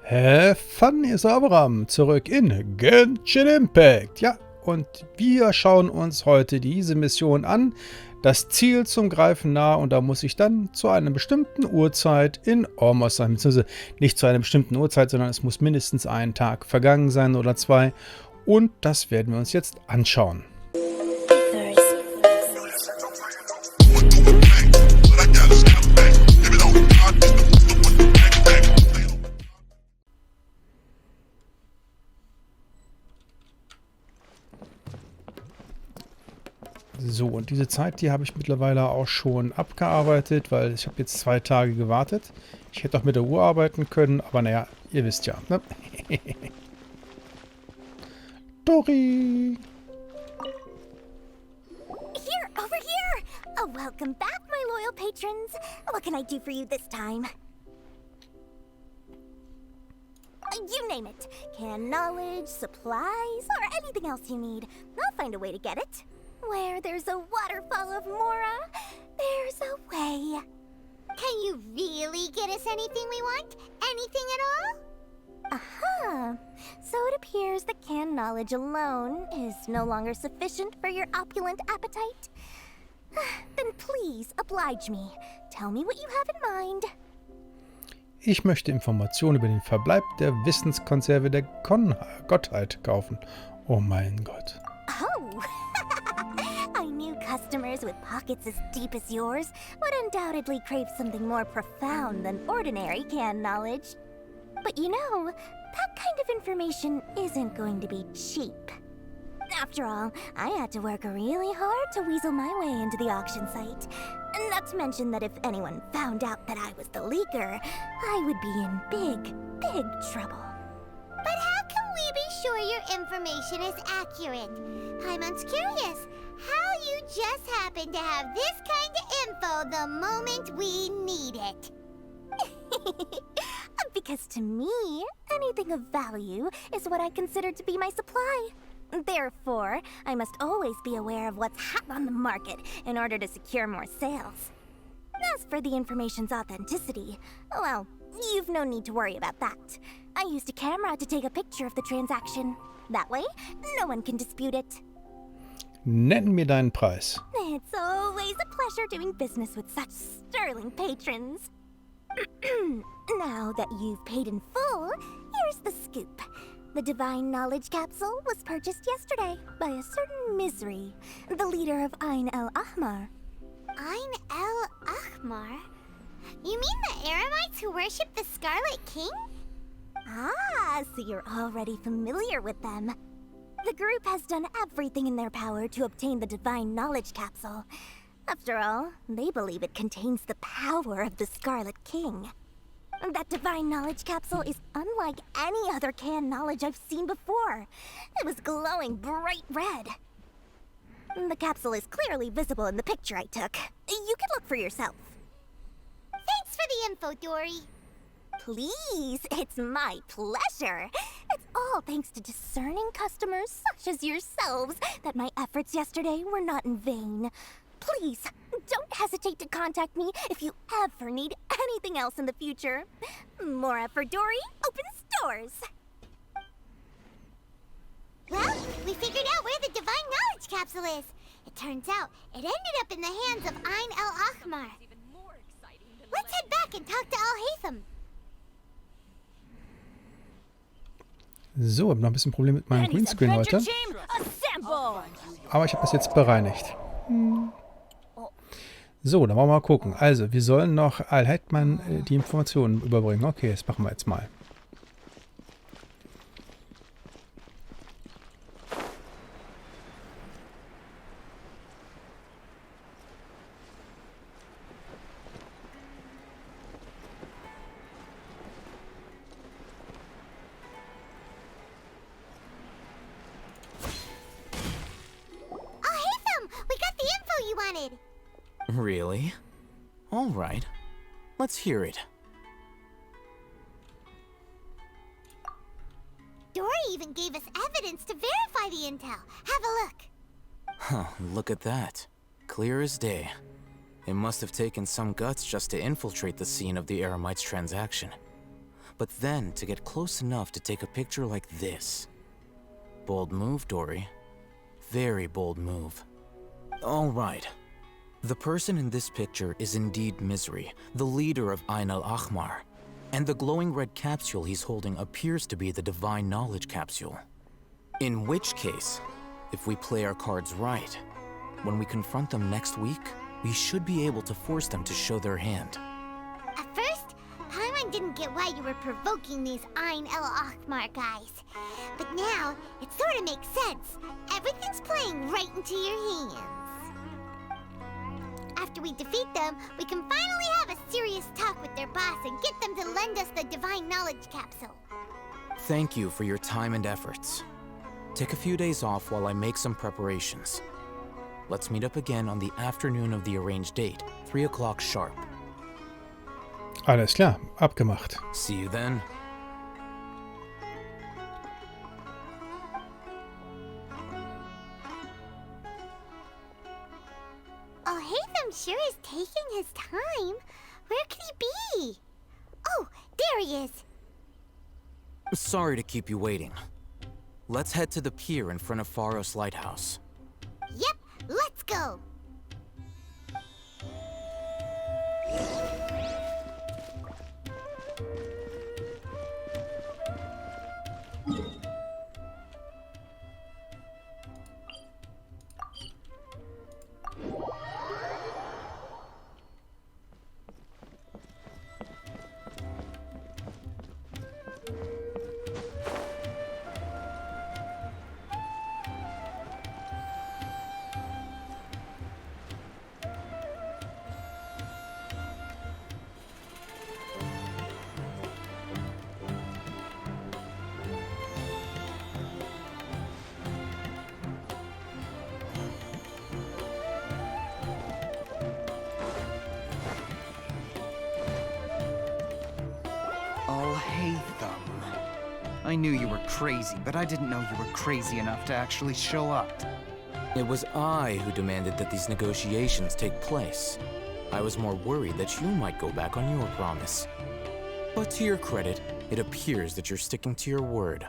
Fun ist Avoram, zurück in Genshin Impact. Ja, und wir schauen uns heute diese Mission an. Das Ziel zum Greifen nah, und da muss ich dann zu einer bestimmten Uhrzeit in Ormos sein. Beziehungsweise nicht zu einer bestimmten Uhrzeit, sondern es muss mindestens ein Tag vergangen sein oder zwei. Und das werden wir uns jetzt anschauen. So, und diese Zeit, die habe ich mittlerweile auch schon abgearbeitet, weil ich habe jetzt 2 Tage gewartet. Ich hätte auch mit der Uhr arbeiten können, aber naja, ihr wisst ja, ne? Dori! Here, over here! Oh, welcome back, my loyal patrons. What can I do for you this time? You name it. Canned knowledge, supplies, or anything else you need. I'll find a way to get it. Where there's a waterfall of Mora, there's a way. Can you really get us anything we want? Anything at all? Aha! So it appears that canned knowledge alone is no longer sufficient for your opulent appetite. Then please, oblige me. Tell me what you have in mind. Ich möchte Informationen über den Verbleib der Wissenskonserve der Gottheit kaufen. Oh mein Gott. Oh! I knew customers with pockets as deep as yours would undoubtedly crave something more profound than ordinary canned knowledge. But you know, that kind of information isn't going to be cheap. After all, I had to work really hard to weasel my way into the auction site. Not to mention that if anyone found out that I was the leaker, I would be in big trouble. But how can we be sure your information is accurate? Paimon's curious how you just happen to have this kind of info the moment we need it. Because to me, anything of value is what I consider to be my supply. Therefore, I must always be aware of what's hot on the market in order to secure more sales. As for the information's authenticity, well, you've no need to worry about that. I used a camera to take a picture of the transaction. That way, no one can dispute it. Nenn mir deinen Preis. It's always a pleasure doing business with such sterling patrons. Now that you've paid in full, here's the scoop. The Divine Knowledge Capsule was purchased yesterday by a certain Misery, the leader of Ahmar. Ahmar? You mean the Eremites who worship the Scarlet King? Ah, so you're already familiar with them. The group has done everything in their power to obtain the Divine Knowledge Capsule. After all, they believe it contains the power of the Scarlet King. That Divine Knowledge Capsule is unlike any other canned knowledge I've seen before. It was glowing bright red. The capsule is clearly visible in the picture I took. You can look for yourself. Thanks for the info, Dory. Please, it's my pleasure. It's all thanks to discerning customers such as yourselves that my efforts yesterday were not in vain. Please, don't hesitate to contact me if you ever need anything else in the future. Mora for Dory opens doors. Well, we figured out where the Divine Knowledge Capsule is. It turns out it ended up in the hands of Ahmar. Let's head back and talk to Al-Haytham. So, ich habe noch ein bisschen Probleme mit meinem Greenscreen heute. Aber ich habe das jetzt bereinigt. So, dann wollen wir mal gucken. Also, wir sollen noch Al-Haytham die Informationen überbringen. Okay, das machen wir jetzt mal. Al-Haytham, we got the info you wanted. Really? All right. Let's hear it. Dory even gave us evidence to verify the intel. Have a look. Huh, look at that. Clear as day. It must have taken some guts just to infiltrate the scene of the Eremites' transaction. but then to get close enough to take a picture like this. Bold move, Dory. Very bold move. All right. The person in this picture is indeed Misery, the leader of Ain al-Ahmar, and the glowing red capsule he's holding appears to be the divine knowledge capsule. In which case, if we play our cards right, when we confront them next week, we should be able to force them to show their hand. At first, Paimon didn't get why you were provoking these Ain al-Ahmar guys. But now, it sort of makes sense. Everything's playing right into your hands. After we defeat them, we can finally have a serious talk with their boss and get them to lend us the divine knowledge capsule. Thank you for your time and efforts. Take a few days off while I make some preparations. Let's meet up again on the afternoon of the arranged date, 3 o'clock sharp. Alles klar, abgemacht. See you then. Oh, Hatham sure is taking his time. Where could he be? Oh, there he is. Sorry to keep you waiting. Let's head to the pier in front of Pharos Lighthouse. Yep, let's go. Oh, Hatham. I knew you were crazy, but I didn't know you were crazy enough to actually show up. It was I who demanded that these negotiations take place. I was more worried that you might go back on your promise. But to your credit, it appears that you're sticking to your word.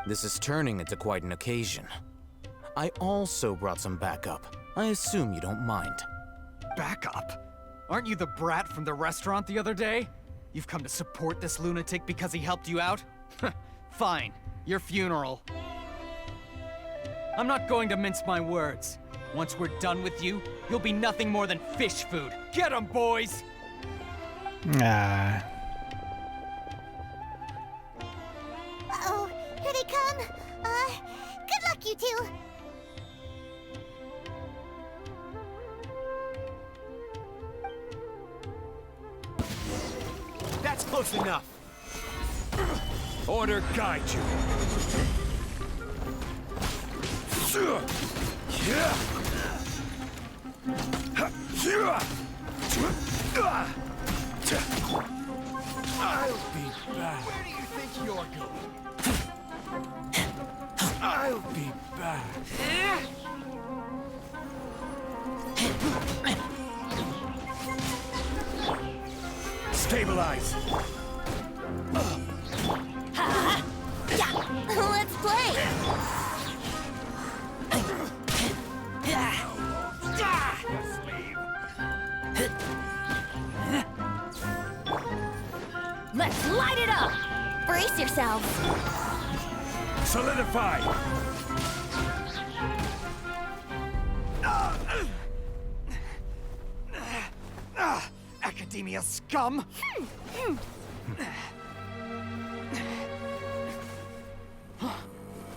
This is turning into quite an occasion. I also brought some backup. I assume you don't mind. Backup? Aren't you the brat from the restaurant the other day? You've come to support this lunatic because he helped you out? Fine, your funeral. I'm not going to mince my words. Once we're done with you, you'll be nothing more than fish food. Get 'em, boys! Ah. Uh-oh, here they come. Good luck, you two. That's close enough. Order guide you. I'll be back. Where do you think you're going? I'll be back. Stabilize. Let's play! Let's light it up! Brace yourselves! Solidify. Academia scum!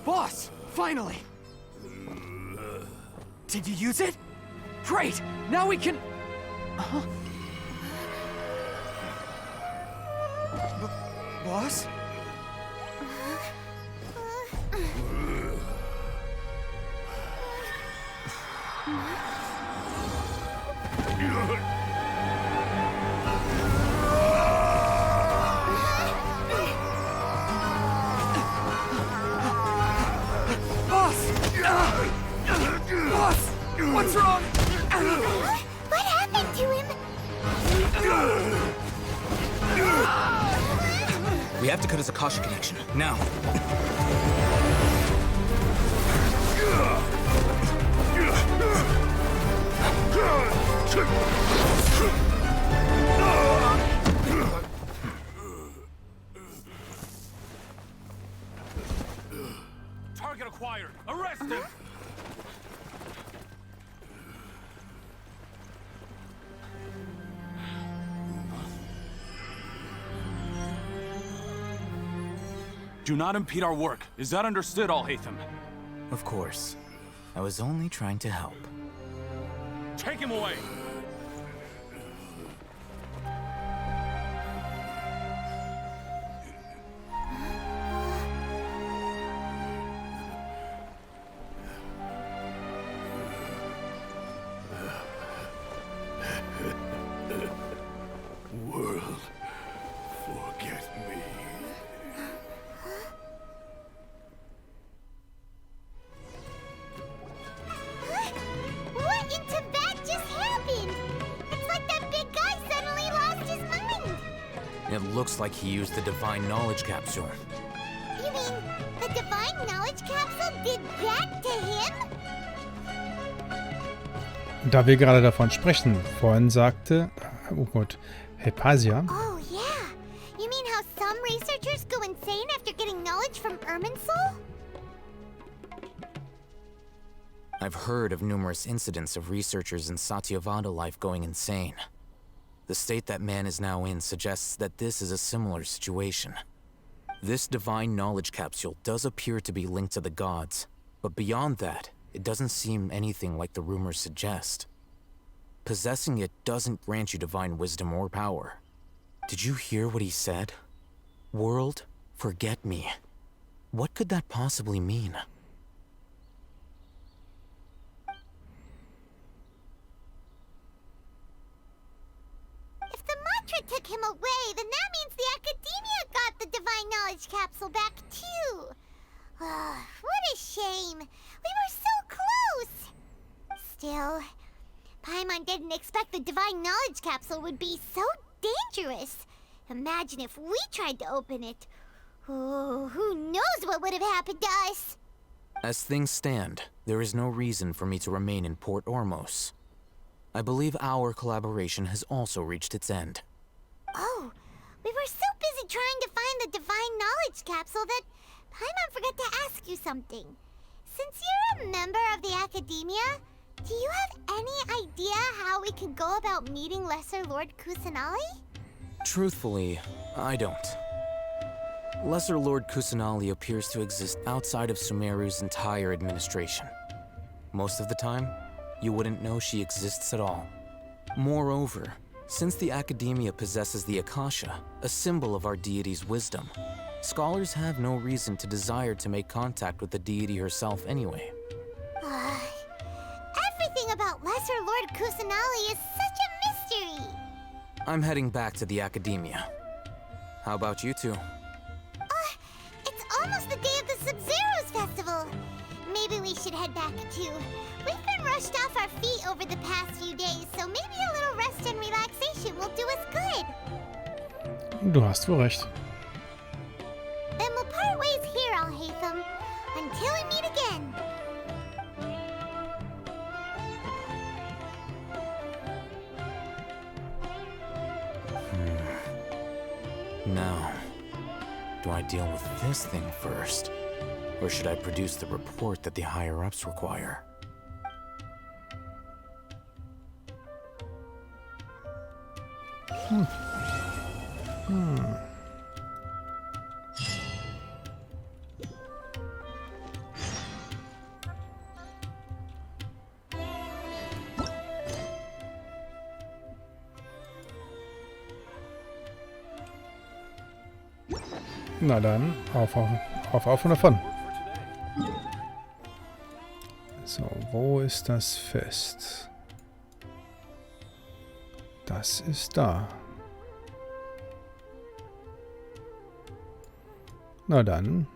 Boss! Finally! Did you use it? Great! Now we can... Boss? Boss! What's wrong? What happened to him? We have to cut his Akasha connection, now. Target acquired. Arrest him. Do not impede our work. Is that understood, Al-Haytham? Of course. I was only trying to help. Take him away! World, forget me. What in Tibet just happened? It's like that big guy suddenly lost his mind. It looks like he used the Divine Knowledge Capsule. You mean the Divine Knowledge Capsule did that to him? Da wir gerade davon sprechen, vorhin sagte, oh Gott, Hypatia, Oh yeah. You mean how some researchers go insane after getting knowledge from Irminsul? I've heard of numerous incidents of researchers in Satyavada life going insane. The state that man is now in suggests that this is a similar situation. This Divine Knowledge Capsule does appear to be linked to the gods, but beyond that, it doesn't seem anything like the rumors suggest. Possessing it doesn't grant you divine wisdom or power. Did you hear what he said? World, forget me. What could that possibly mean? If the mantra took him away, then that means the Academia got the Divine Knowledge Capsule back too. What a shame. We were so close. Still, Paimon didn't expect the Divine Knowledge Capsule would be so dangerous. Imagine if we tried to open it. Oh, who knows what would have happened to us? As things stand, there is no reason for me to remain in Port Ormos. I believe our collaboration has also reached its end. Oh, we were so busy trying to find the Divine Knowledge Capsule that Paimon forgot to ask you something. Since you're a member of the Academia, do you have any idea how we can go about meeting Lesser Lord Kusanali? Truthfully, I don't. Lesser Lord Kusanali appears to exist outside of Sumeru's entire administration. Most of the time, you wouldn't know she exists at all. Moreover, since the Academia possesses the Akasha, a symbol of our deity's wisdom, scholars have no reason to desire to make contact with the deity herself anyway. Everything about Lesser Lord Kusanali is such a mystery. I'm heading back to the Academia. How about you two? It's almost the day of the Sub-Zero's festival. Maybe we should head back too. We've been rushed off our feet over the past few days, so maybe a little rest and relaxation will do us good. du hast wohl recht. Then we'll part ways here, Al-Haytham, until we meet again. Now, do I deal with this thing first? Or should I produce the report that the higher-ups require? Na dann, auf und davon. So, wo ist das Fest? Das ist da. Na dann.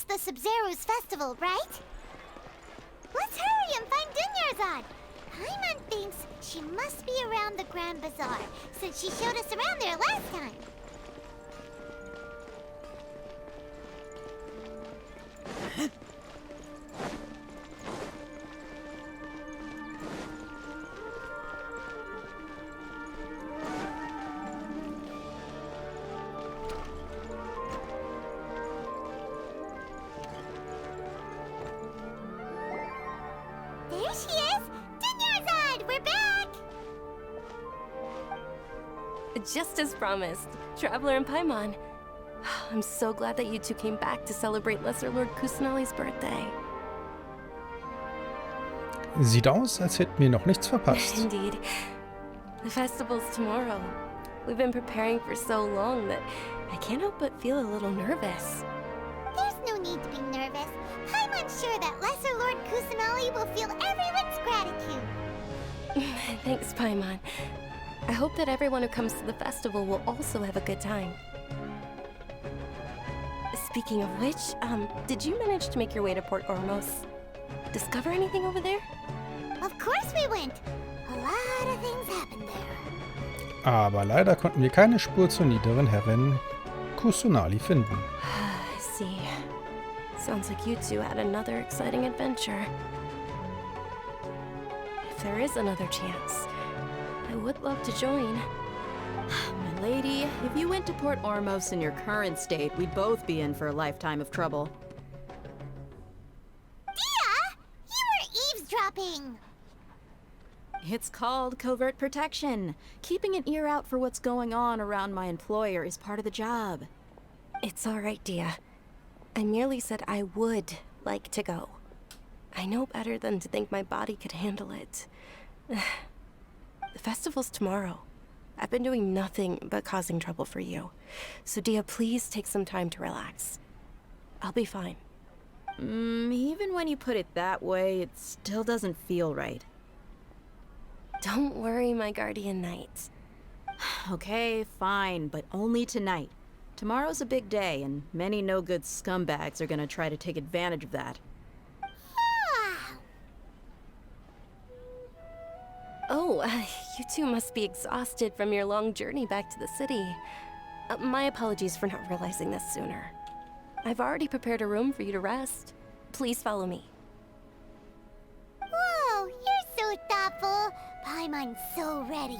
That's the Sub-Zero's festival, right? Let's hurry and find Dunyarzad. Paimon thinks she must be around the Grand Bazaar, since she showed us around there last time. There she is! Dunyarzad, we're back! Just as promised, Traveler and Paimon. I'm so glad that you two came back to celebrate Lesser Lord Kusanali's birthday. Sieht aus, als hätten wir noch nichts verpasst. Indeed. The festival's tomorrow. We've been preparing for so long that I can't help but feel a little nervous. There's no need to be nervous. Paimon's sure that Lesser Lord Kusanali will feel everyone's gratitude. Thanks, Paimon. I hope that everyone who comes to the festival will also have a good time. Speaking of which, did you manage to make your way to Port Ormos? Discover anything over there? Of course we went. A lot of things happened there. Aber leider konnten wir keine Spur zur niederen Herrin Kusanali finden. I see. Sounds like you two had another exciting adventure. If there is another chance, I would love to join. My lady, if you went to Port Ormos in your current state, we'd both be in for a lifetime of trouble. Dia! You were eavesdropping! It's called covert protection. Keeping an ear out for what's going on around my employer is part of the job. It's all right, Dia. I merely said I would like to go. I know better than to think my body could handle it. The festival's tomorrow. I've been doing nothing but causing trouble for you. So Dia, please take some time to relax. I'll be fine. Even when you put it that way, it still doesn't feel right. Don't worry, my guardian knight. Okay, fine, but only tonight. Tomorrow's a big day, and many no-good scumbags are gonna try to take advantage of that. Oh, you two must be exhausted from your long journey back to the city. My apologies for not realizing this sooner. I've already prepared a room for you to rest. Please follow me. Whoa, you're so thoughtful. Paimon's so ready.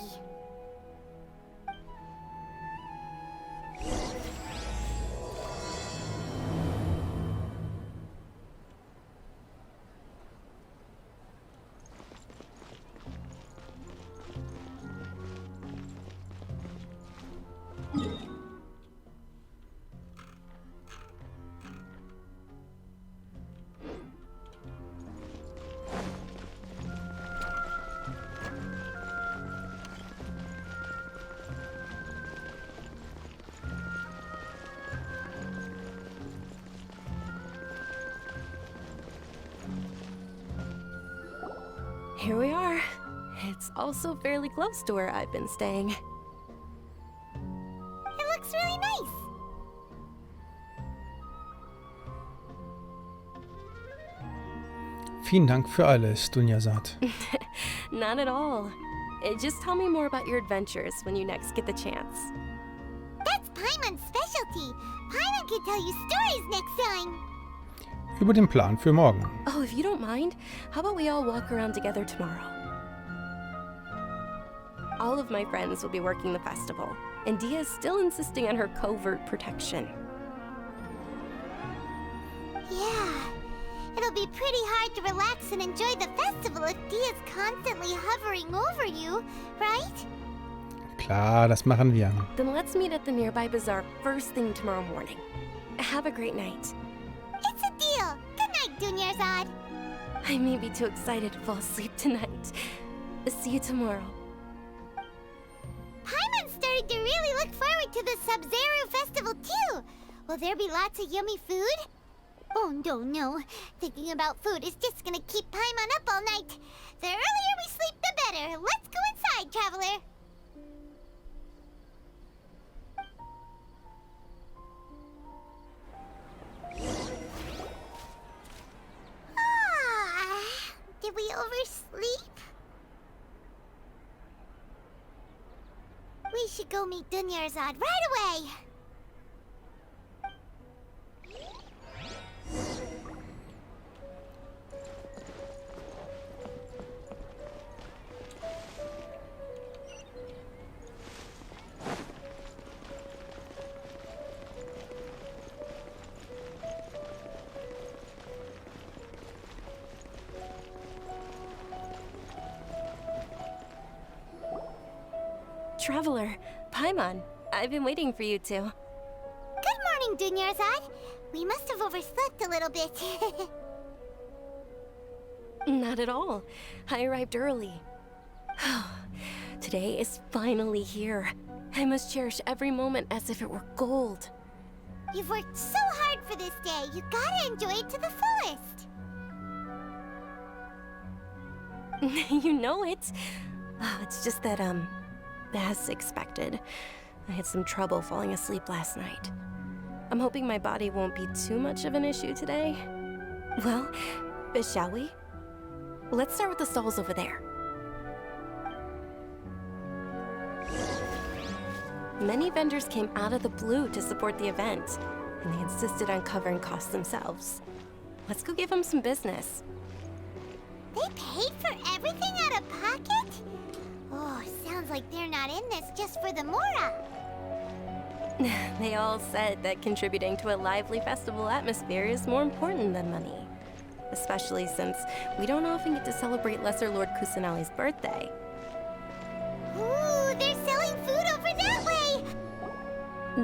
Here we are. It's also fairly close to where I've been staying. It looks really nice. Vielen Dank für alles, Dunyarzad. Not at all. Just tell me more about your adventures when you next get the chance. That's Paimon's specialty. Paimon can tell you stories next time. Über den Plan für morgen. Oh, if you don't mind, how about we all walk around together tomorrow? All of my friends will be working the festival, and Dia is still insisting on her covert protection. Yeah, it'll be pretty hard to relax and enjoy the festival if Dia's constantly hovering over you, right? Klar, das machen wir. Then let's meet at the nearby bazaar first thing tomorrow morning. Have a great night. It's a deal. Good night, Dunyarzad. I may be too excited to fall asleep tonight. See you tomorrow. Paimon's starting to really look forward to the Sub-Zero festival too. Will there be lots of yummy food? Oh no. Thinking about food is just gonna keep Paimon up all night. The earlier we sleep, the better. Let's go inside, traveler. oversleep? We should go meet Dunyarzad right away. Traveler, Paimon, I've been waiting for you two. Good morning, Dunyarzad. We must have overslept a little bit. Not at all. I arrived early. Today is finally here. I must cherish every moment as if it were gold. You've worked so hard for this day. You gotta enjoy it to the fullest. You know it. It's just that, as expected, I had some trouble falling asleep last night. I'm hoping my body won't be too much of an issue today. Well, shall we? Let's start with the stalls over there. Many vendors came out of the blue to support the event, and they insisted on covering costs themselves. Let's go give them some business. They paid for everything out of pocket? Oh, sounds like they're not in this just for the Mora. They all said that contributing to a lively festival atmosphere is more important than money. Especially since we don't often get to celebrate Lesser Lord Kusanali's birthday. Ooh, they're selling food over that way!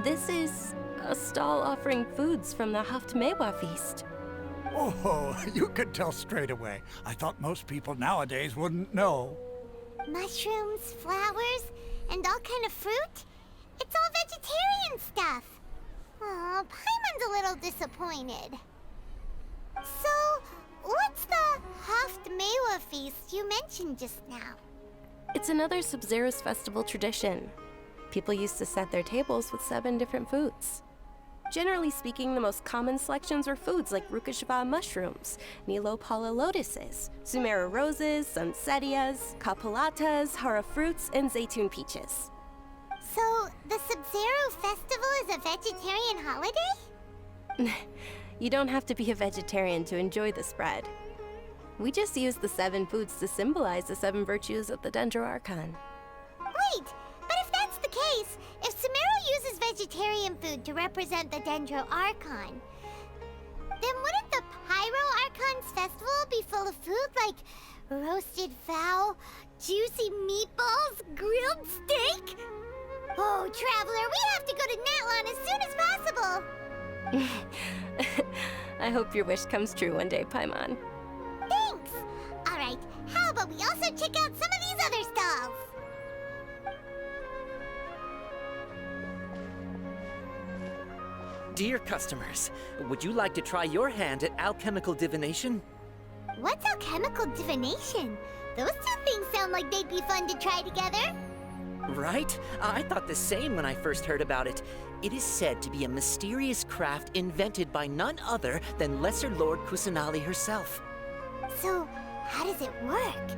This is a stall offering foods from the Haftmewa feast. Oh, you could tell straight away. I thought most people nowadays wouldn't know. Mushrooms, flowers, and all kind of fruit? It's all vegetarian stuff. Oh, Paimon's a little disappointed. So, what's the Haftmewa feast you mentioned just now? It's another Sub-Zero's festival tradition. People used to set their tables with 7 different foods. Generally speaking, the most common selections were foods like Rukashava mushrooms, Nilopala lotuses, Sumera roses, Sunsetias, Kapalatas, Hara fruits, and Zaytun peaches. So, the Sub-Zero festival is a vegetarian holiday? You don't have to be a vegetarian to enjoy the spread. We just use the 7 foods to symbolize the 7 virtues of the Dendro Archon. Wait, but if that's the case, if Sumero uses vegetarian food to represent the Dendro Archon, then wouldn't the Pyro Archon's festival be full of food like roasted fowl, juicy meatballs, grilled steak? Oh, Traveler, we have to go to Natlan as soon as possible! I hope your wish comes true one day, Paimon. Thanks! Alright, how about we also check out some of these other stalls? Dear customers, would you like to try your hand at alchemical divination? What's alchemical divination? Those two things sound like they'd be fun to try together. Right? I thought the same when I first heard about it. It is said to be a mysterious craft invented by none other than Lesser Lord Kusanali herself. So, how does it work?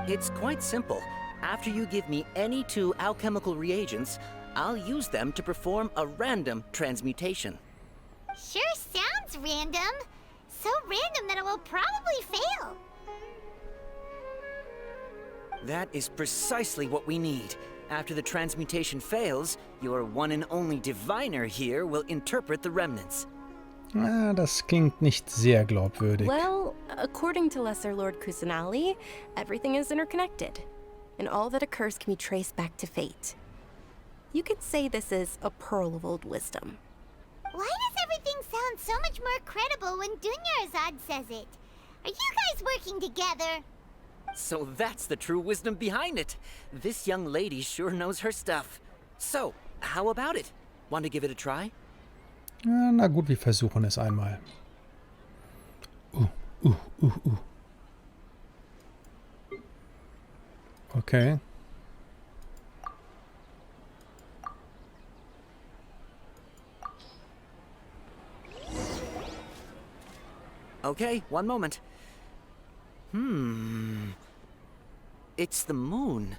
It's quite simple. After you give me any 2 alchemical reagents, I'll use them to perform a random transmutation. Sure sounds random. So random that it will probably fail. That is precisely what we need. After the transmutation fails, your one and only diviner here will interpret the remnants. Das klingt nicht sehr glaubwürdig. Well, according to Lesser Lord Kusanali, everything is interconnected, and all that occurs can be traced back to fate. You could say this is a pearl of old wisdom. Why does everything sound so much more credible when Dunyarzad says it? Are you guys working together? So that's the true wisdom behind it. This young lady sure knows her stuff. So, how about it? Want to give it a try? Na gut, wir versuchen es einmal. Okay. Okay, one moment. It's the moon.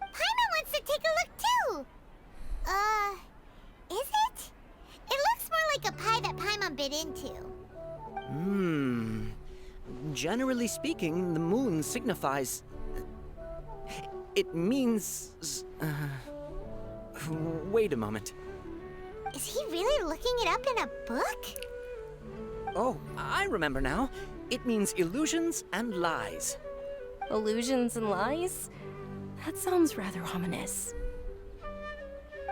Paimon wants to take a look too. Is it? It looks more like a pie that Paimon bit into. Generally speaking, the moon signifies... It means... Wait a moment. Is he really looking it up in a book? Oh, I remember now. It means illusions and lies. Illusions and lies? That sounds rather ominous.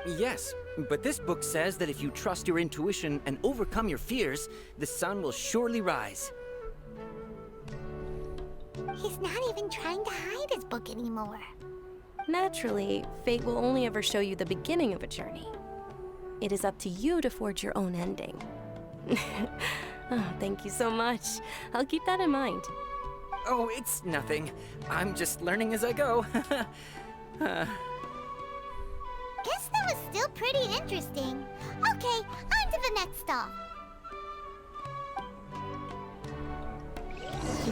Yes, but this book says that if you trust your intuition and overcome your fears, the sun will surely rise. He's not even trying to hide his book anymore. Naturally, fate will only ever show you the beginning of a journey. It is up to you to forge your own ending. Oh, thank you so much. I'll keep that in mind. Oh, it's nothing. I'm just learning as I go. Guess that was still pretty interesting. Okay, on to the next stop.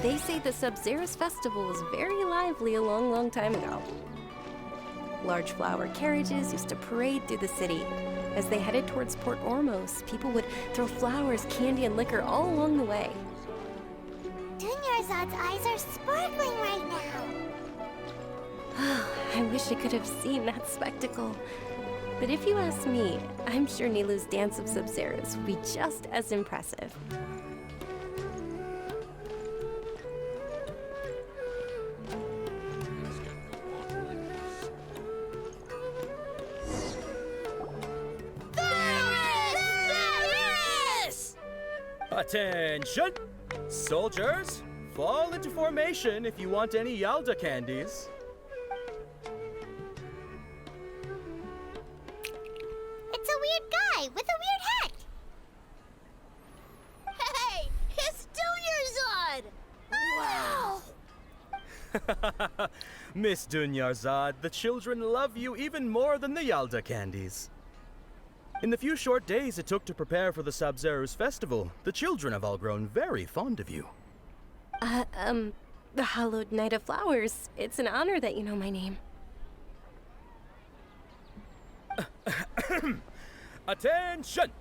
They say the Sub-Zerus festival was very lively a long, long time ago. Large flower carriages used to parade through the city. As they headed towards Port Ormos, people would throw flowers, candy, and liquor all along the way. Dunyarzad's eyes are sparkling right now. I wish I could have seen that spectacle. But if you ask me, I'm sure Nilou's dance of Sub-Zerus would be just as impressive. Attention! Soldiers, fall into formation if you want any Yalda candies. It's a weird guy with a weird hat. Hey, it's Dunyarzad! Wow! Miss Dunyarzad, the children love you even more than the Yalda candies. In the few short days it took to prepare for the Sub-Zerus festival, the children have all grown very fond of you. The Hallowed Night of Flowers. It's an honor that you know my name. Attention!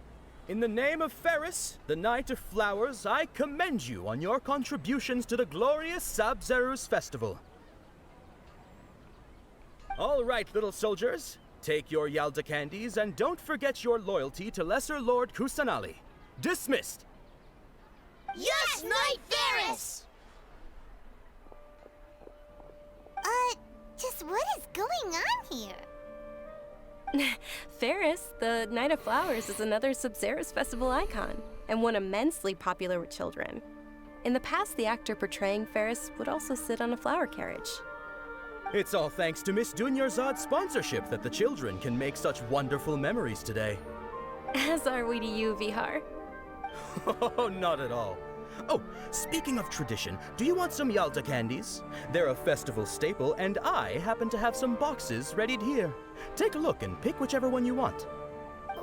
In the name of Ferris, the Knight of Flowers, I commend you on your contributions to the glorious Sub-Zerus festival. All right, little soldiers. Take your Yalda candies and don't forget your loyalty to Lesser Lord Kusanali. Dismissed! Yes, Knight Ferris! Just what is going on here? Ferris, the Night of Flowers, is another Sub-Zerus festival icon, and one immensely popular with children. In the past, the actor portraying Ferris would also sit on a flower carriage. It's all thanks to Miss Dunyarzad's sponsorship that the children can make such wonderful memories today. As are we to you, Vihar. Oh, not at all. Oh, speaking of tradition, do you want some Yalda candies? They're a festival staple, and I happen to have some boxes readied here. Take a look and pick whichever one you want.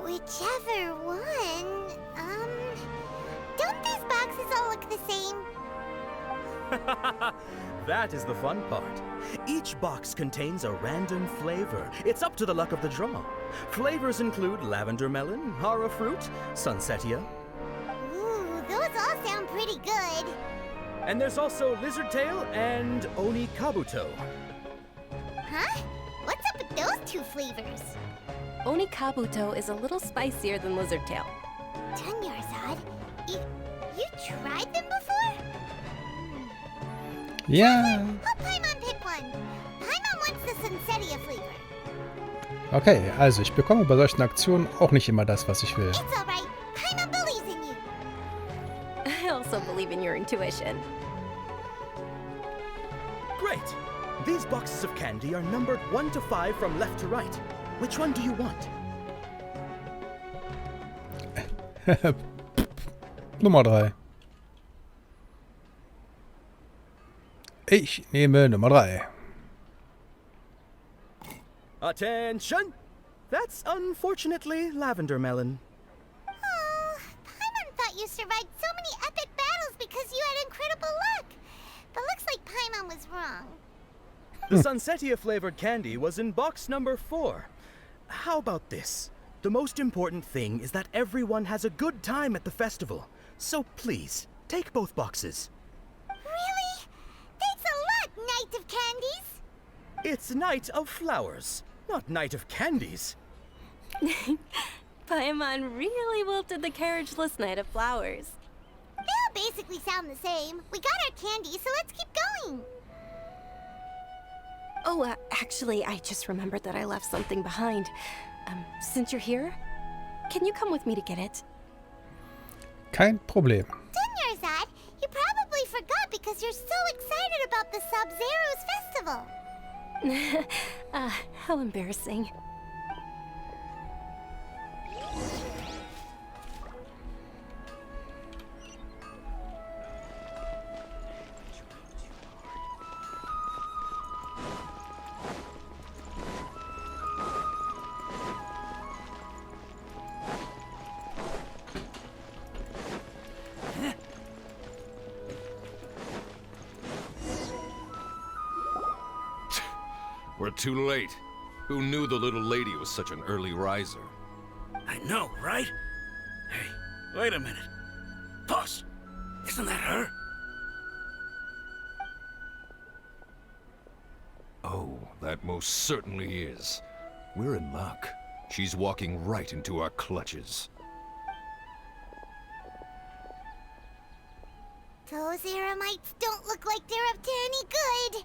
Whichever one? Don't these boxes all look the same? That is the fun part. Each box contains a random flavor. It's up to the luck of the draw. Flavors include lavender melon, hara fruit, sunsetia. Ooh, those all sound pretty good. And there's also lizard tail and oni kabuto. Huh? What's up with those two flavors? Oni kabuto is a little spicier than lizard tail. Dunyarzad, you tried them before? Ja. Help Paimon pick one. Paimon wants the sunsetia flavor. Okay, also ich bekomme bei solchen Aktionen auch nicht immer das, was ich will. It's alright. Paimon believes in you. I also believe in your intuition. Great! These boxes of candy are numbered 1 to 5 from left to right. Which one do you want? Nummer 3. Ich nehme Nummer 3. Attention! That's unfortunately lavender melon. Oh, Paimon thought you survived so many epic battles because you had incredible luck. Mom was wrong. The Sunsetia-flavored candy was in box number 4. How about this? The most important thing is that everyone has a good time at the festival. So please, take both boxes. Really? Thanks a lot, Knight of Candies! It's Night of Flowers, not Night of Candies. Paimon really wilted the carriageless Knight of Flowers. They all basically sound the same. We got our candy, so let's keep going. Oh, actually, I just remembered that I left something behind. Since you're here, can you come with me to get it? Kein Problem. Dunyarzad, you probably forgot because you're so excited about the Sub-Zero's festival. How embarrassing. We're too late. Who knew the little lady was such an early riser? I know, right? Hey, wait a minute. Pause. Isn't that her? Oh, that most certainly is. We're in luck. She's walking right into our clutches. Those Eremites don't look like they're up to any good.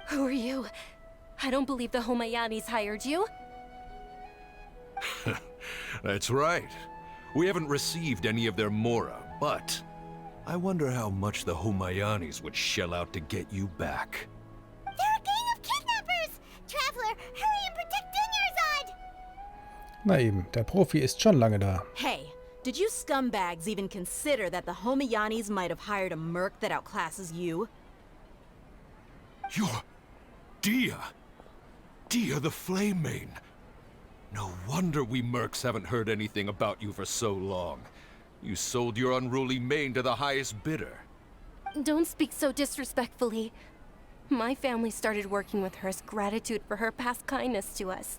Who are you? I don't believe the Homayanis hired you. That's right. We haven't received any of their mora, but I wonder how much the Homayanis would shell out to get you back. They're a gang of kidnappers! Traveler, hurry and protect Dunyarzad! Na eben, der Profi ist schon lange da. Hey, did you scumbags even consider that the Homayanis might have hired a merc that outclasses you? You're Dia! Dia the Flame Mane! No wonder we mercs haven't heard anything about you for so long. You sold your unruly mane to the highest bidder. Don't speak so disrespectfully. My family started working with her as gratitude for her past kindness to us.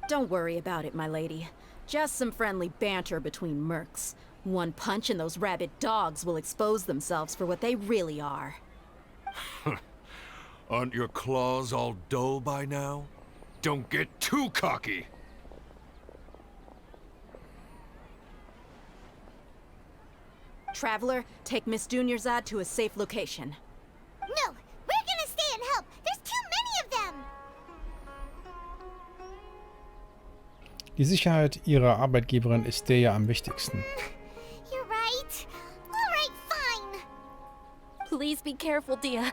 Don't worry about it, my lady. Just some friendly banter between mercs. One punch and those rabid dogs will expose themselves for what they really are. Aren't your claws all dull by now? Don't get too cocky! Traveler, take Miss Dunyarzad to a safe location. No, we're gonna stay and help. There's too many of them. Die Sicherheit ihrer Arbeitgeberin ist der ja am wichtigsten. You're right. All right, fine. Please be careful, Dia.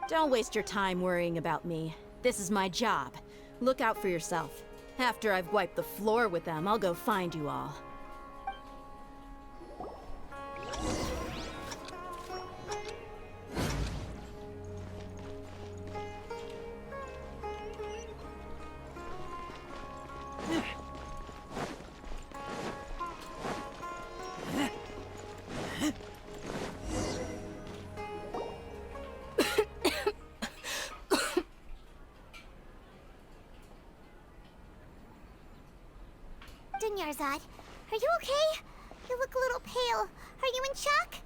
Don't waste your time worrying about me. This is my job. Look out for yourself. After I've wiped the floor with them, I'll go find you all. Dunyarzad, are you okay? You look a little pale. Are you in shock?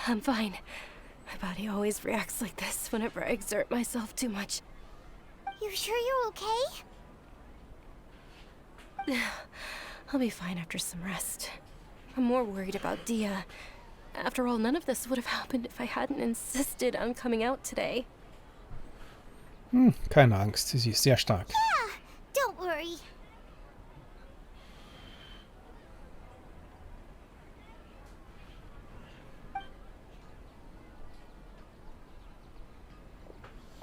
I'm fine. My body always reacts like this whenever I exert myself too much. You sure you're okay? I'll be fine after some rest. I'm more worried about Dia. After all, none of this would have happened if I hadn't insisted on coming out today. Keine Angst, sie ist sehr stark. Yeah, don't worry.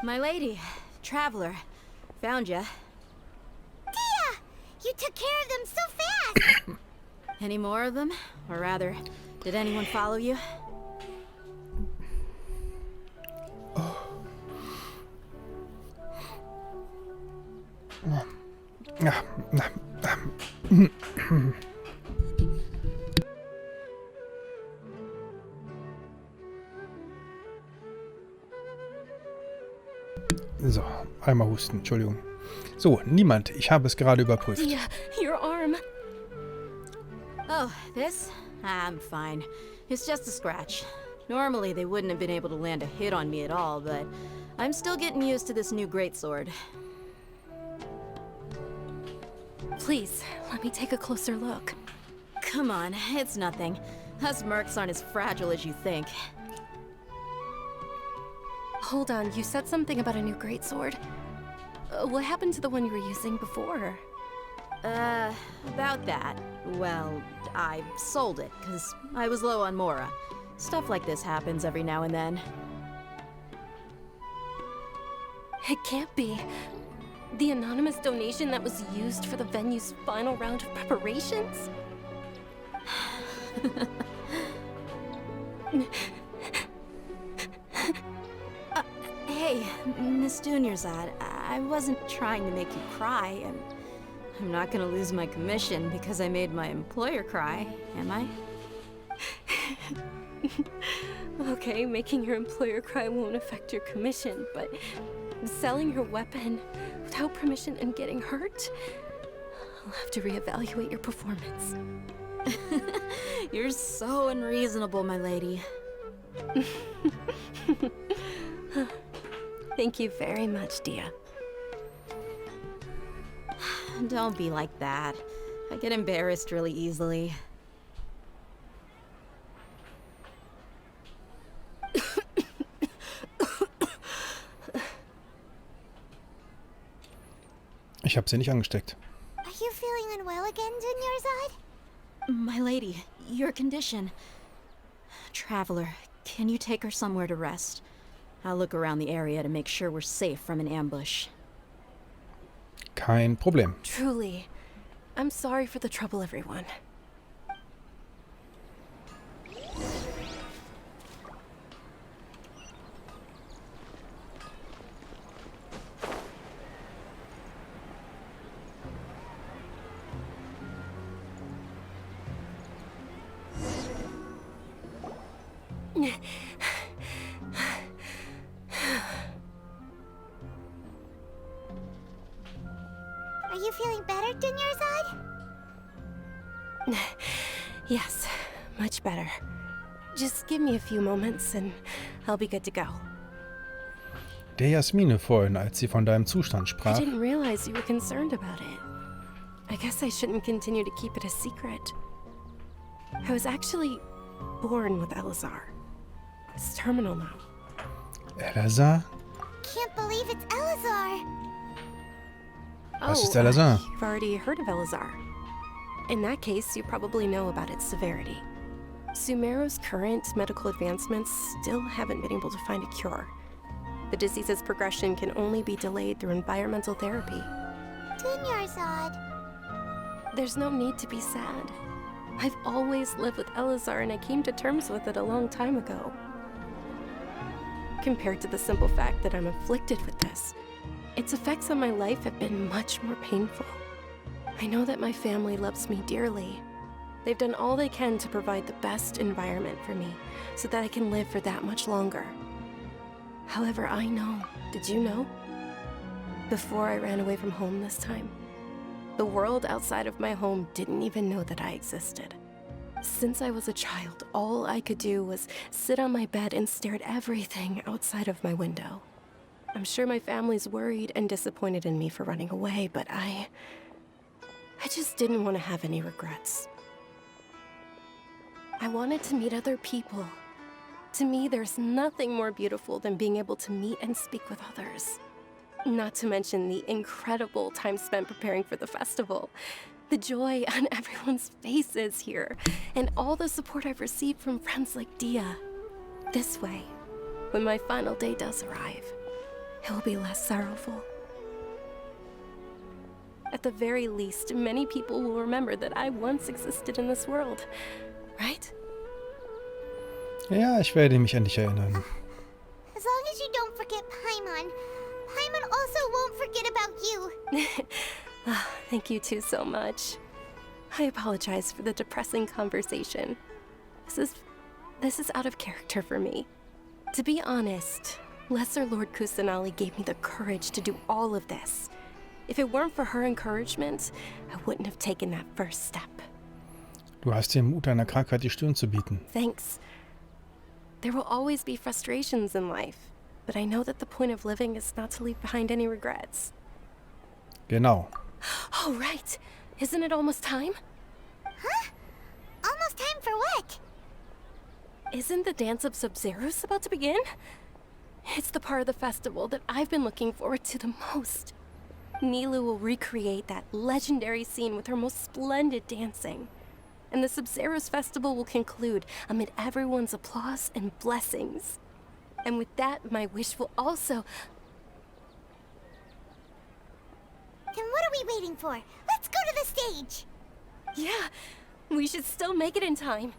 My lady, Traveler, found ya. Dia! You took care of them so fast! Any more of them? Or rather, did anyone follow you? So, einmal husten, Entschuldigung. So, niemand. Ich habe es gerade überprüft. Yeah, your arm. Oh, this? I'm fine. It's just a scratch. Normally, they wouldn't have been able to land a hit on me at all, but I'm still getting used to this new greatsword. Please, let me take a closer look. Come on, it's nothing. Us mercs aren't as fragile as you think. Hold on, you said something about a new greatsword. What happened to the one you were using before? About that. Well, I sold it, because I was low on Mora. Stuff like this happens every now and then. It can't be. The anonymous donation that was used for the venue's final round of preparations? Hey, Miss Dunyarzad, I wasn't trying to make you cry. I'm not gonna lose my commission because I made my employer cry, am I? Okay, making your employer cry won't affect your commission, but selling your weapon without permission and getting hurt? I'll have to reevaluate your performance. You're so unreasonable, my lady. Thank you very much, Dia. Don't be like that. I get embarrassed really easily. Ich habe sie nicht angesteckt. Are you feeling unwell again, Dunyarzad? My lady, your condition. Traveler, can you take her somewhere to rest? I'll look around the area to make sure we're safe from an ambush. Kein Problem. Truly. I'm sorry for the trouble, everyone. Are you feeling better, Dunyarzad? Yes, much better. Just give me a few moments and I'll be good to go. Der Jasmine vorhin, als sie von deinem Zustand I sprach. didn't realize you were concerned about it. I guess I shouldn't continue to keep it a secret. I was actually born with Elazar. It's terminal now. Elazar? Can't believe it's Elazar. Was ist Elazar? You've already heard of Elazar. In that case, you probably know about its severity. Sumeru's current medical advancements still haven't been able to find a cure. The disease's progression can only be delayed through environmental therapy. Dunyarzad. There's no need to be sad. I've always lived with Elazar and I came to terms with it a long time ago. Compared to the simple fact that I'm afflicted with this, its effects on my life have been much more painful. I know that my family loves me dearly. They've done all they can to provide the best environment for me so that I can live for that much longer. However, I know, did you know? Before I ran away from home this time, the world outside of my home didn't even know that I existed. Since I was a child, all I could do was sit on my bed and stare at everything outside of my window. I'm sure my family's worried and disappointed in me for running away, but I just didn't want to have any regrets. I wanted to meet other people. To me, there's nothing more beautiful than being able to meet and speak with others. Not to mention the incredible time spent preparing for the festival. The joy on everyone's faces here, and all the support I've received from friends like Dia. This way, when my final day does arrive, it will be less sorrowful. At the very least, many people will remember that I once existed in this world, right? Ja, ich werde mich an dich erinnern. As long as you don't forget Paimon. Paimon also won't forget about you. Oh, thank you two so much. I apologize for the depressing conversation. This is out of character for me. To be honest, Lesser Lord Kusanali gave me the courage to do all of this. If it weren't for her encouragement, I wouldn't have taken that first step. Du hast dem Mut einer Krankheit die Stirn zu bieten. Thanks. There will always be frustrations in life, but I know that the point of living is not to leave behind any regrets. Genau. Oh, right. Isn't it almost time? Huh? Almost time for what? Isn't the Dance of Sub-Zeros about to begin? It's the part of the festival that I've been looking forward to the most. Nilou will recreate that legendary scene with her most splendid dancing. And the Sub-Zeros festival will conclude amid everyone's applause and blessings. And with that, my wish will also... Then what are we waiting for? Let's go to the stage! Yeah, we should still make it in time.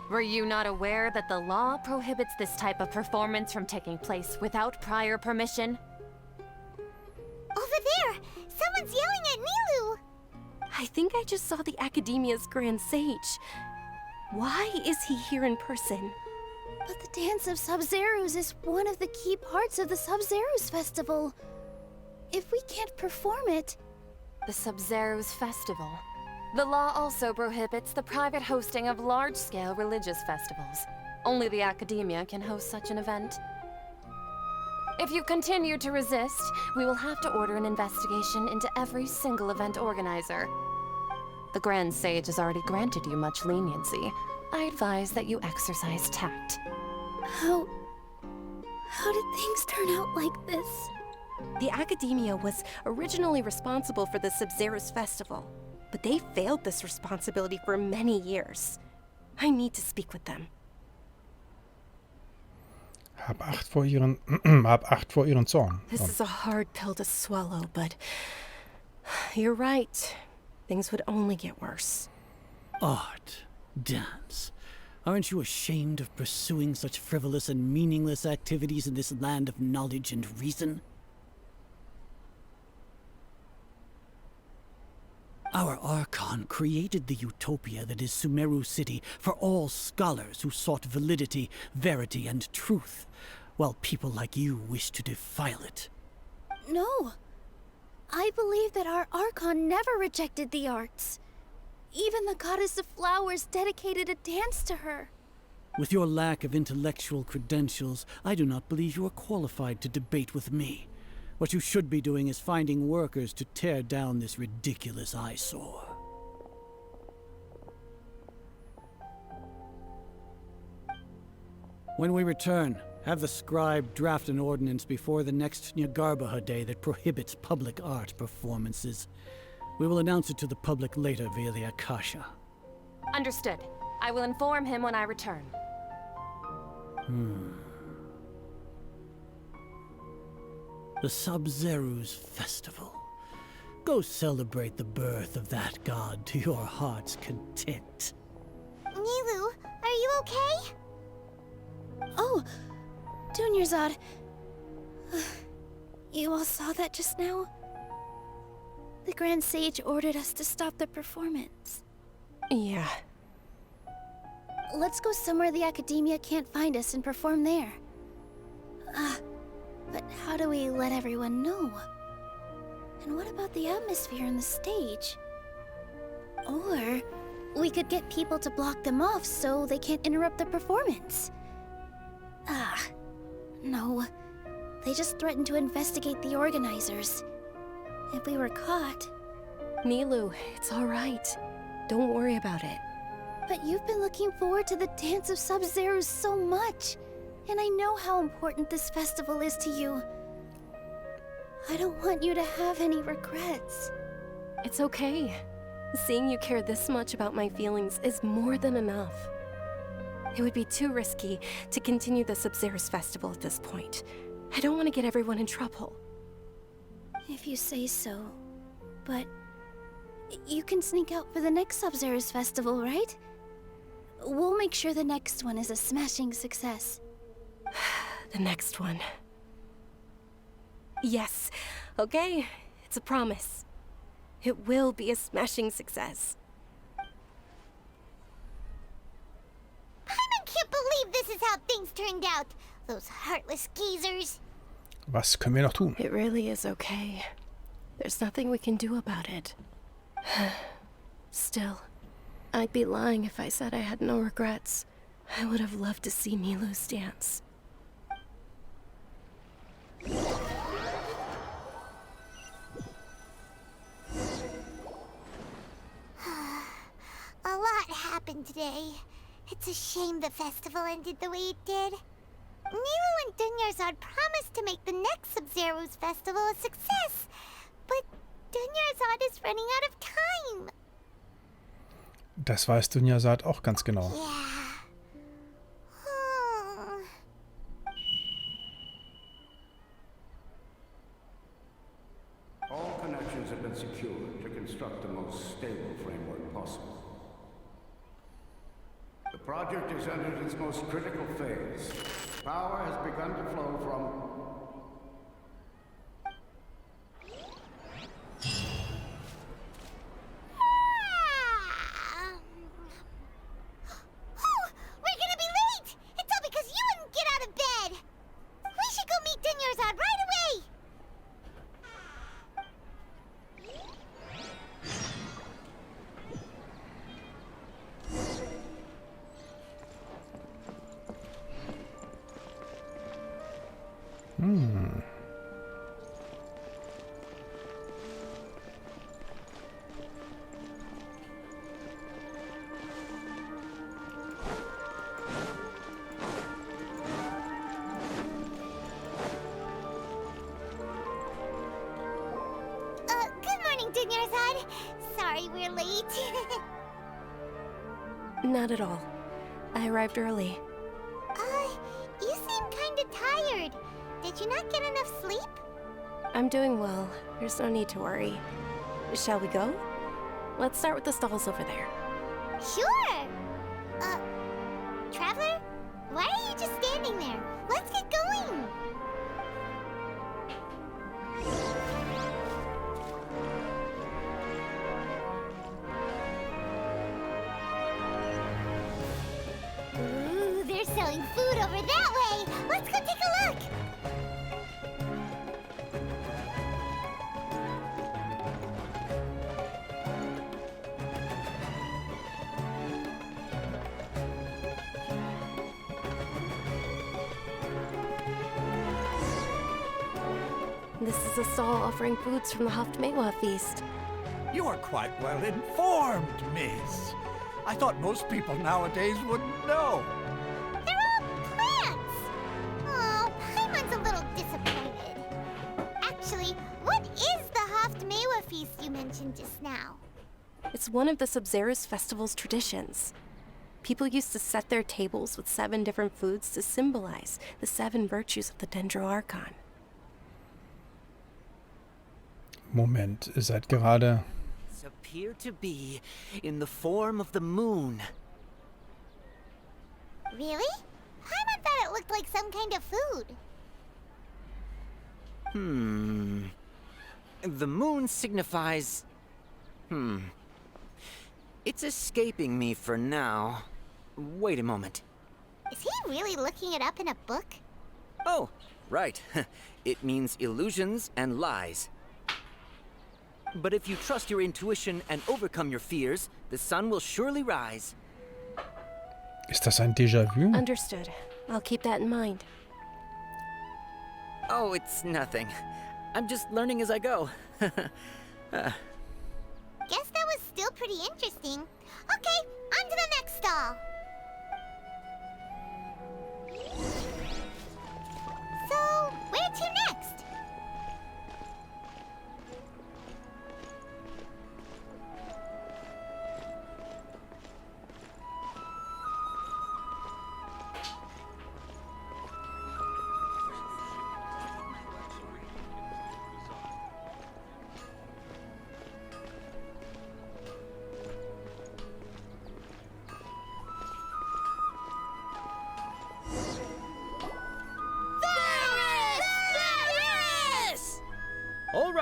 Were you not aware that the law prohibits this type of performance from taking place without prior permission? Over there! Someone's yelling at Nilou! I think I just saw the Academia's Grand Sage. Why is he here in person? But the Dance of Sub-Zeros is one of the key parts of the Sub-Zeros festival. If we can't perform it... The Sub-Zeros Festival. The law also prohibits the private hosting of large-scale religious festivals. Only the Academia can host such an event. If you continue to resist, we will have to order an investigation into every single event organizer. The Grand Sage has already granted you much leniency. I advise that you exercise tact. How did things turn out like this? The Academia was originally responsible for the Sub-Zeros festival, but they failed this responsibility for many years. I need to speak with them. Hab Acht vor ihren Zorn. This is a hard pill to swallow, but you're right. Things would only get worse. Art, dance. Aren't you ashamed of pursuing such frivolous and meaningless activities in this land of knowledge and reason? Our Archon created the utopia that is Sumeru City for all scholars who sought validity, verity, and truth, while people like you wish to defile it. No. I believe that our Archon never rejected the arts. Even the goddess of flowers dedicated a dance to her. With your lack of intellectual credentials, I do not believe you are qualified to debate with me. What you should be doing is finding workers to tear down this ridiculous eyesore. When we return, have the scribe draft an ordinance before the next Nyagarbha Day that prohibits public art performances. We will announce it to the public later via the Akasha. Understood. I will inform him when I return. The Sub-Zeros Festival. Go celebrate the birth of that god to your heart's content. Nilou, are you okay? Oh, Dunyarzad. You all saw that just now? The Grand Sage ordered us to stop the performance. Yeah. Let's go somewhere the Academia can't find us and perform there. But how do we let everyone know? And what about the atmosphere and the stage? Or we could get people to block them off so they can't interrupt the performance. No. They just threatened to investigate the organizers. If we were caught... Nilou, it's all right. Don't worry about it. But you've been looking forward to the Dance of Sub-Zeros so much. And I know how important this festival is to you. I don't want you to have any regrets. It's okay. Seeing you care this much about my feelings is more than enough. It would be too risky to continue the Sub-Zero's festival at this point. I don't want to get everyone in trouble. If you say so. But you can sneak out for the next Sub-Zero's festival, right? We'll make sure the next one is a smashing success. The next one. Yes. Okay. It's a promise. It will be a smashing success. Paimon can't believe this is how things turned out. Those heartless geezers. Was können wir noch tun? It really is okay. There's nothing we can do about it. Still, I'd be lying if I said I had no regrets. I would have loved to see Milu's dance. A lot happened today. It's a shame the festival ended the way it did. Nilu and Dunyarzad promised to make the next Sub-Zero's festival a success, but Dunyarzad is running out of time. Das weiß Dunyarzad auch ganz genau. Yeah. All connections have been secured to construct the most stable framework possible. The project has entered its most critical phase. Power has begun to flow from... We're gonna be late! It's all because you wouldn't get out of bed! We should go meet Dunyarzad right away! Good morning, Dunyarzad. Sorry we're late. Not at all. I arrived early. You seem kinda tired. Did you not get enough sleep? I'm doing well. There's no need to worry. Shall we go? Let's start with the stalls over there. Sure! Traveler? Why are you just standing there? Let's get going! Ooh, they're selling food over that way! Let's go take a look! This is a stall offering foods from the Haftmewa feast. You are quite well informed, miss. I thought most people nowadays wouldn't know. They're all plants! Oh, Paimon's a little disappointed. Actually, what is the Haftmewa feast you mentioned just now? It's one of the Sub-Zero's festival's traditions. People used to set their tables with 7 different foods to symbolize the 7 virtues of the Dendro Archon. Moment, ihr seid gerade... Appear to be in the form of the moon. Really? Paimon thought it looked like some kind of food. The moon signifies... It's escaping me for now. Wait a moment. Is he really looking it up in a book? Oh, right. It means illusions and lies. But if you trust your intuition and overcome your fears, the sun will surely rise. Ist das ein Déjà-vu? Understood. I'll keep that in mind. Oh, it's nothing. I'm just learning as I go. Guess that was still pretty interesting. Okay, on to the next stall. So, where to next?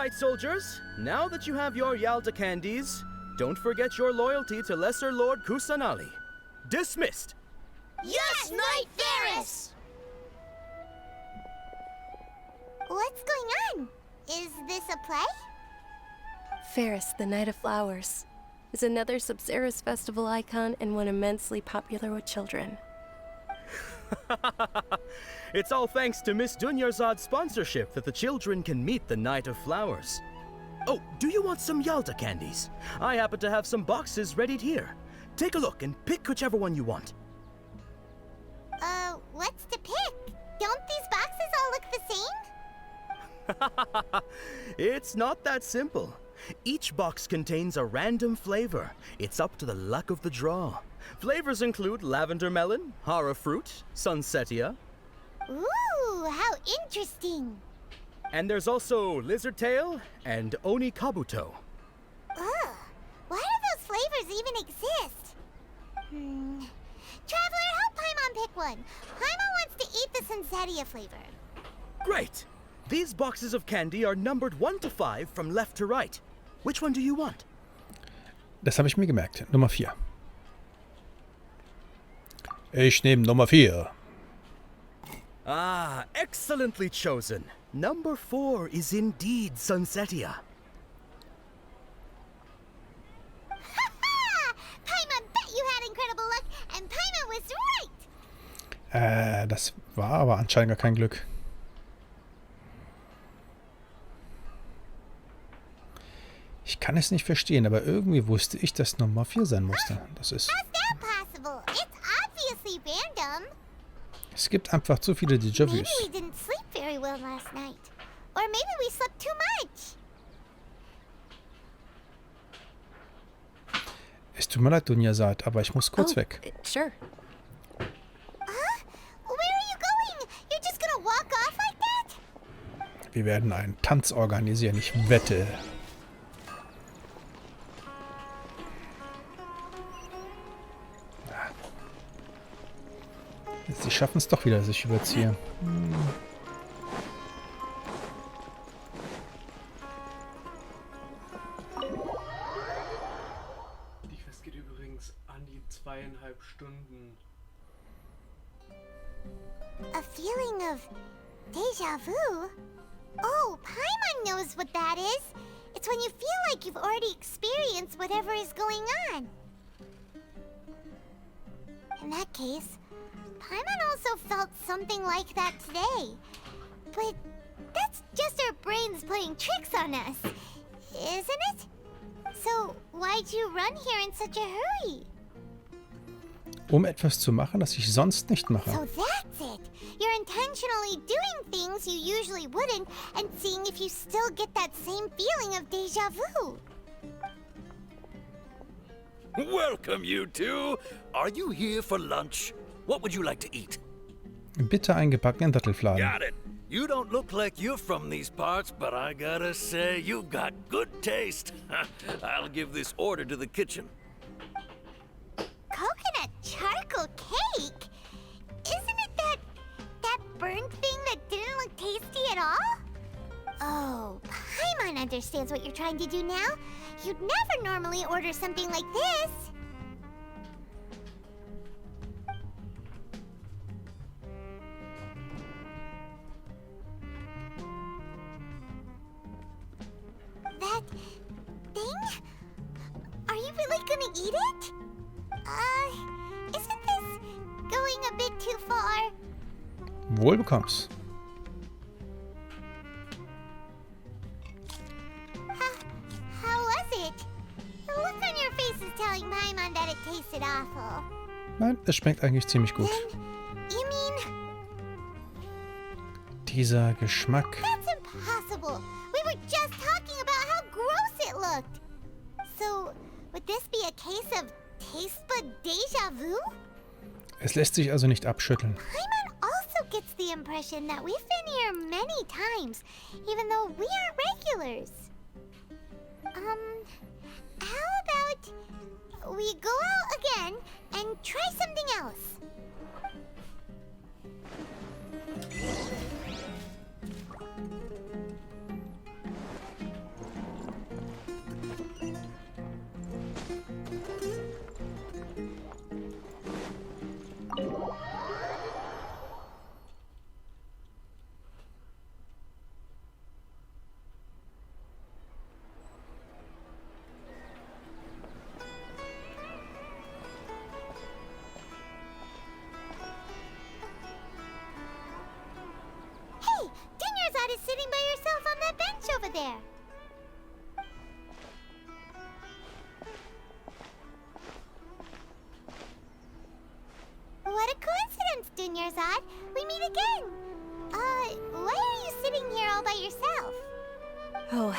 right, soldiers. Now that you have your Yalta candies, don't forget your loyalty to Lesser Lord Kusanali. Dismissed. Yes, Knight Varys! What's going on? Is this a play? Ferris, the Night of Flowers, is another Sabzeruz festival icon and one immensely popular with children. It's all thanks to Miss Dunyarzad's sponsorship that the children can meet the Night of Flowers. Oh, do you want some Yalta candies? I happen to have some boxes readied here. Take a look and pick whichever one you want. What's to pick? Don't these boxes all look the same? It's not that simple. Each box contains a random flavor. It's up to the luck of the draw. Flavors include lavender melon, hara fruit, sunsetia. Ooh, how interesting. And there's also lizard tail and oni kabuto. Ugh, why do those flavors even exist? Traveler, help Paimon pick one. Paimon wants to eat the sunsetia flavor. Great! These boxes of candy are numbered 1 to 5 from left to right. Which one do you want? Das habe ich mir gemerkt. Nummer 4. Ich nehme Nummer 4. Ah, excellently chosen. Number 4 is indeed sunsetia. Paimon bet you had incredible luck, and Paimon was right! Das war aber anscheinend gar kein Glück. Ich kann es nicht verstehen, aber irgendwie wusste ich, dass Nummer 4 sein musste. Das ist... How's that possible? It's obviously random. Es gibt einfach zu viele Déjà-vus. Maybe we didn't sleep very well last night. Or maybe we slept too much. Es tut mir leid, Dunyarzad, aber ich muss kurz weg. Sure. Where are you going? You're just gonna walk off like that? Wir werden einen Tanz organisieren, ich wette. Sie schaffen es doch wieder, dass ich überziehe. Die Quest geht übrigens an die 2,5 Stunden. A feeling of déjà vu? Oh, Paimon knows what that is. It's when you feel like you've already experienced whatever is going on. In that case, Paimon also felt something like that today. But that's just our brains playing tricks on us, isn't it? So why'd you run here in such a hurry? Um etwas zu machen, das ich sonst nicht mache. So that's it. You're intentionally doing things you usually wouldn't and seeing if you still get that same feeling of déjà vu. Welcome, you two. Are you here for lunch? What would you like to eat? Bitte einen gebackenen Dattelfladen. Got it. You don't look like you're from these parts, but I gotta say, you've got good taste. I'll give this order to the kitchen. Coconut charcoal cake? Isn't it that burnt thing that didn't look tasty at all? Oh, Paimon understands what you're trying to do now. You'd never normally order something like this. That thing? Are you really gonna eat it? Isn't this going a bit too far? Wohl bekomm's. How was it? The look on your face is telling Paimon that it tasted awful. Nein, es schmeckt eigentlich ziemlich gut. You mean... Dieser Geschmack. That's impossible. We were just talking about how gross it looked. So, would this be a case of taste bud déjà vu? Es lässt sich also nicht abschütteln. Paimon also gets the impression that we've been here many times, even though we aren't regulars. How about we go out again and try something else? there. What a coincidence, Dunyarzad. We meet again. Why are you sitting here all by yourself? Oh,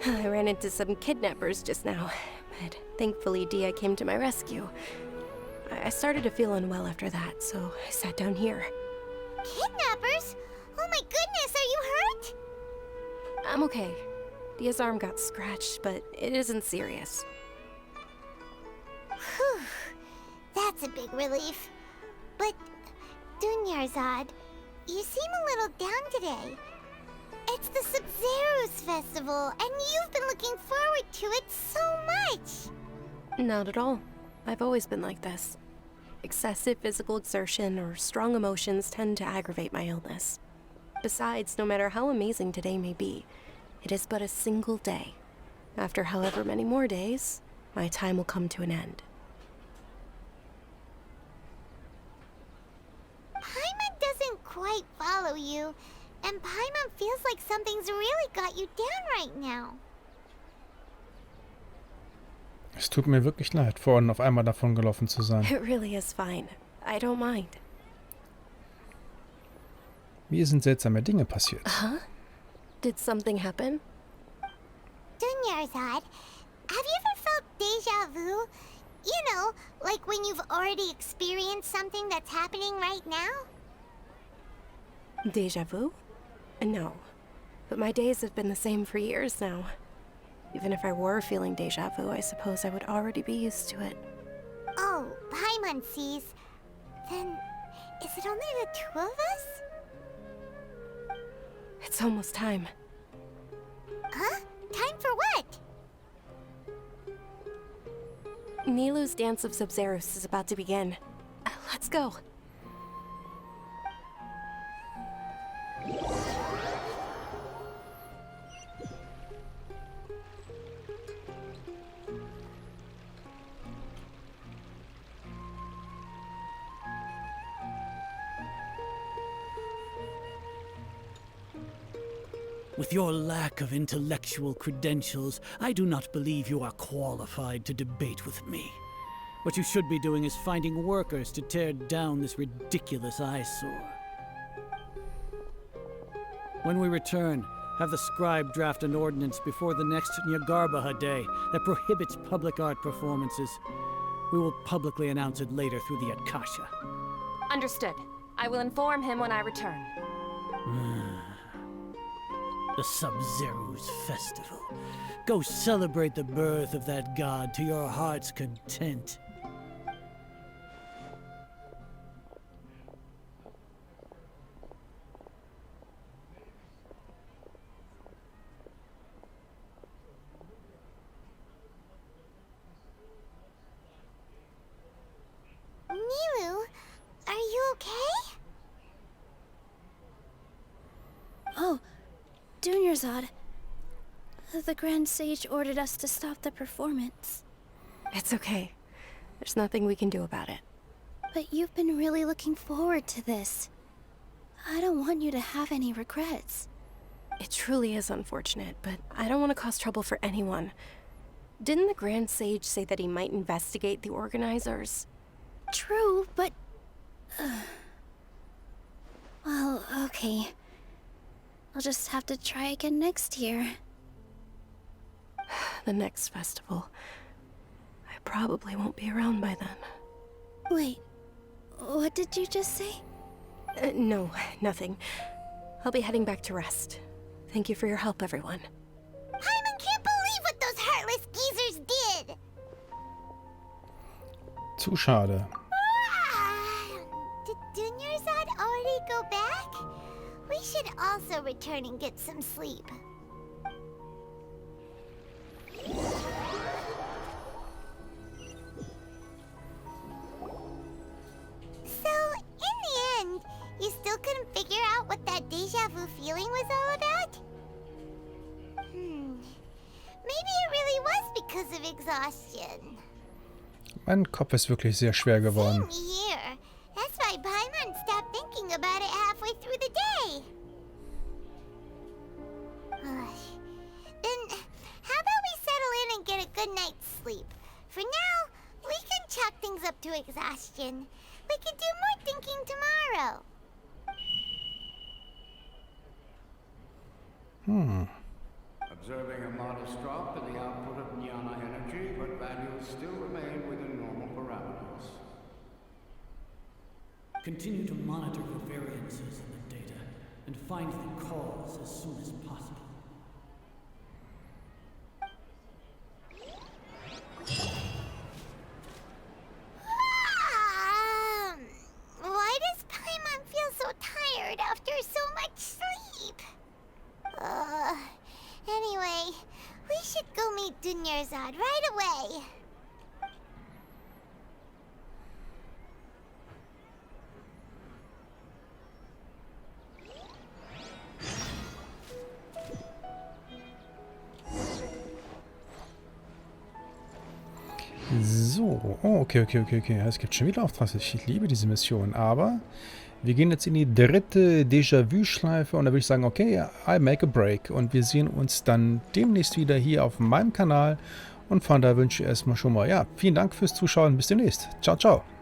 I ran into some kidnappers just now, but thankfully Dia came to my rescue. I started to feel unwell after that, so I sat down here. Kidnappers? Oh my goodness, are you hurt? I'm okay. Dia's arm got scratched, but it isn't serious. Whew. That's a big relief. But, Dunyarzad, you seem a little down today. It's the Sub-Zero's festival, and you've been looking forward to it so much! Not at all. I've always been like this. Excessive physical exertion or strong emotions tend to aggravate my illness. Besides, no matter how amazing today may be, it is but a single day. After however many more days, my time will come to an end. Paimon doesn't quite follow you, and Paimon feels like something's really got you down right now. Es tut mir wirklich leid, vorhin auf einmal davon gelaufen zu sein. It really is fine. I don't mind. Mir sind seltsame Dinge passiert. Huh? Did something happen? Dunyarzad, have you ever felt deja vu? You know, like when you've already experienced something that's happening right now? Deja vu? No. But my days have been the same for years now. Even if I were feeling deja vu, I suppose I would already be used to it. Oh, Paimon sees. Then, is it only the two of us? It's almost time. Huh? Time for what? Nilou's Dance of Sub-Zeros is about to begin. Let's go. With your lack of intellectual credentials, I do not believe you are qualified to debate with me. What you should be doing is finding workers to tear down this ridiculous eyesore. When we return, have the scribe draft an ordinance before the next Nyagarbaha Day that prohibits public art performances. We will publicly announce it later through the Akasha. Understood. I will inform him when I return. The Sub-Zero's festival. Go celebrate the birth of that god to your heart's content. Nilou, are you okay? Oh, Dunyarzad. The Grand Sage ordered us to stop the performance. It's okay. There's nothing we can do about it. But you've been really looking forward to this. I don't want you to have any regrets. It truly is unfortunate, but I don't want to cause trouble for anyone. Didn't the Grand Sage say that he might investigate the organizers? True, but... well, okay. I'll just have to try again next year. The next festival. I probably won't be around by then. Wait, what did you just say? No, nothing. I'll be heading back to rest. Thank you for your help, everyone. Paimon can't believe what those heartless geezers did! Zu schade. Did Dunyarzad already go back? We should also return and get some sleep. So, in the end, you still couldn't figure out what that deja vu feeling was all about? Maybe it really was because of exhaustion. Mein Kopf ist wirklich sehr schwer geworden. Same here. That's why Paimon stopped thinking about it halfway through the day. to exhaustion. We could do more thinking tomorrow. Observing a modest drop in the output of jnana energy, but values still remain within normal parameters. Continue to monitor for variances in the data and find the cause as soon as possible. Why does Paimon feel so tired after so much sleep? Anyway, we should go meet Dunyarzad right away. So, oh, okay. Es gibt schon wieder Aufträge. Ich liebe diese Mission, aber wir gehen jetzt in die dritte Déjà-vu-Schleife und da würde ich sagen, okay, I make a break und wir sehen uns dann demnächst wieder hier auf meinem Kanal und von da wünsche ich erstmal schon mal, ja, vielen Dank fürs Zuschauen, bis demnächst. Ciao, ciao.